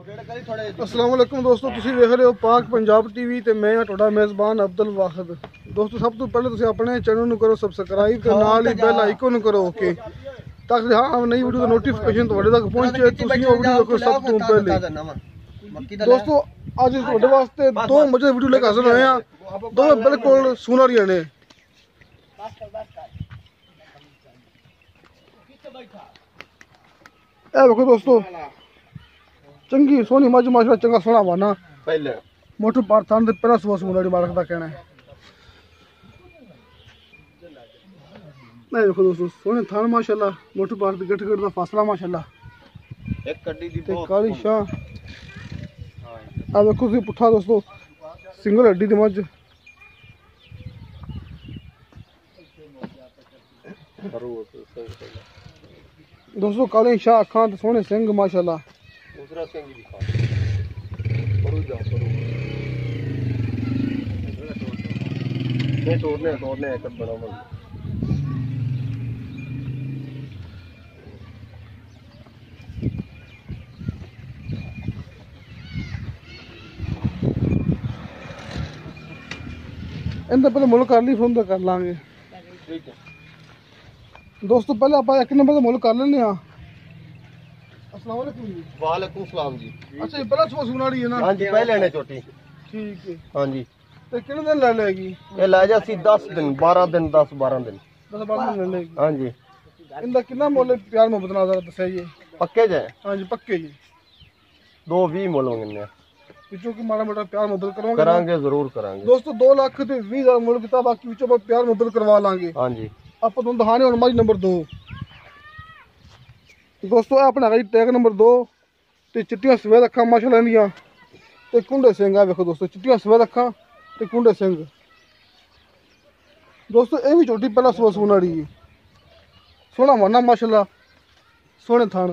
अस्सलाम वालेकुम दोस्तों, तुसी देख रहे हो पाक पंजाब टीवी ते मैं तुहाडा मेज़बान अब्दुल वाहिद। दोस्तों सब तो पहले तुसी अपने चैनल नूं करो सबसक्राइब ते नाल ही बेल आइकन करो ओके, ताकि हाँ नई वीडियो का नोटिफिकेशन तुहाडे तक पहुंचे, तुसी वो वीडियो देखो सब तो पहले। दोस्तों अज तुहाडे वास्ते दो मजे वीडियो लेके हाजिर होए हैं, दोनों बिल्कुल सुनहरियां ने। ए देखो दोस्तों, चंगी सोनी मज माशा चंगा सोना वाना पहले मोटर पार्थान दे पहला सुबह सुनाड़ी मालक दा कहना है। नहीं देखो दोस्तों, सोने थान माशाल्लाह, मोटर पार्थ दी गठ दा फासला माशाल्लाह, एक कड्डी दी ते काली शाह। आ देखो सी पुठा दोस्तों, सिंगल हड्डी दी मज। दोस्तों काली शाह अखां ते सोने सिंह माशाल्लाह। दूसरा सिंह दिखा करो जाओ करो नहीं तोड़ने एक बनाओ। इनका पहले मुल्क कर ली, फोन कर लांगे। ठीक है दोस्तों पहले आप एक नंबर का मुल्क कर लेने। अस्सलाम वालेकुम जी। वालेकुम सलाम जी। अच्छा ये पहला सुबह सुनाड़ी है ना? हाँ जी पहले ने छोटी। ठीक है। हाँ जी ते कितने दिन ले लेगी? ये ला जा सी 10 दिन 12 दिन 10-12 दिन 10-12 दिन ले लेगी। हाँ जी इनका कितना मुल्क प्यार मोहब्बत ना जरा दसाइए। पक्के जे? हाँ जी पक्के जी। 2-20 मुल होंगे पिछों की माड़ा मोटा प्यार मोहब्बत करोगे? करांगे जरूर करांगे दोस्तों 2,20,000 मुल्क किताब बाकी पिछों पर प्यार मोहब्बत करवा लांगे। हाँ जी आप तुम दहाने और हमारी नंबर 2 दोस्तों अपना गई टैग नंबर 2 ते चिट्टियां सफेद अखा माशाल्लाह इंदियां ते कुंडे सिंह। है देखो दोस्तों, चिट्टियां सफेद अखा ते कुंडे सिंह। दोस्तों ये भी छोटी पहला सुबह सुनाड़ी है, सोना माना माशाल्लाह, सोने थान।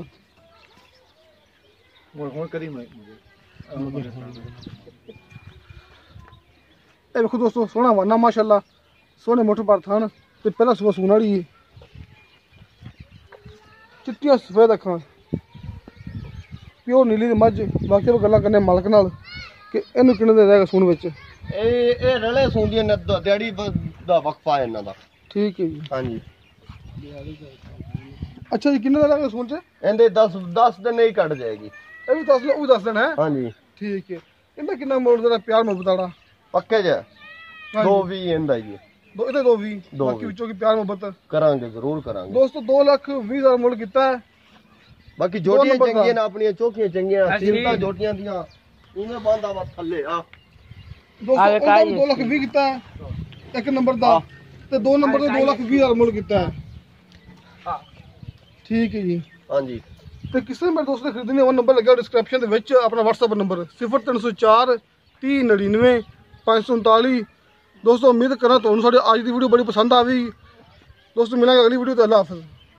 ये देखो दोस्तों सोना माना माशाल्लाह, सोने मोटर पर थान ते पहला सुबह सुनाड़ी है, चिट्टियां सफेद अखा, प्योर नीली मज। बाकी गल्लां करने मालक नाल कि इन्हू किन्ने दे रहेगा सून विच। ए रले सुंदियां ने दिहाड़ी दा वक्फा है इन्हां दा। ठीक है जी। हाँ जी अच्छा जी किन्ने दा रहेगा सून च? इहदे 10 दिन ही कट जाएगी। ये भी 10 वो 10 दिन है। हाँ जी ठीक है। इनका किन्ना मोड़ दे प्यार मोहब्बत वाला? पक्के जे? हाँ 2-20 इहदा जी। दो इधर 2-20 बाकी विचों की प्यार मोहब्बत करांगे जरूर करांगे। दोस्तों 2,20,000 मुल्क किता है। बाकी जोटियां चंगियां ने, अपनी चौकियां चंगियां, सीमता जोटियां दियां इन्हें बांधा वा थल्ले। हां दोस्तों 2,20,000 किता है एक नंबर दा ते 2 नंबर दे 2,20,000 मुल्क किता है। ठीक है जी। हां जी ते किसी मेरे दोस्त ने खरीदनी वो नंबर लगा डिस्क्रिप्शन दे विच, अपना व्हाट्सएप नंबर 0304 3099 539। दोस्तों उम्मीद करा तुहानू साडी अज दी वीडियो बड़ी पसंद आवी। दोस्तों मिलांगे अगली वीडियो ते। अल्लाह हाफिज़।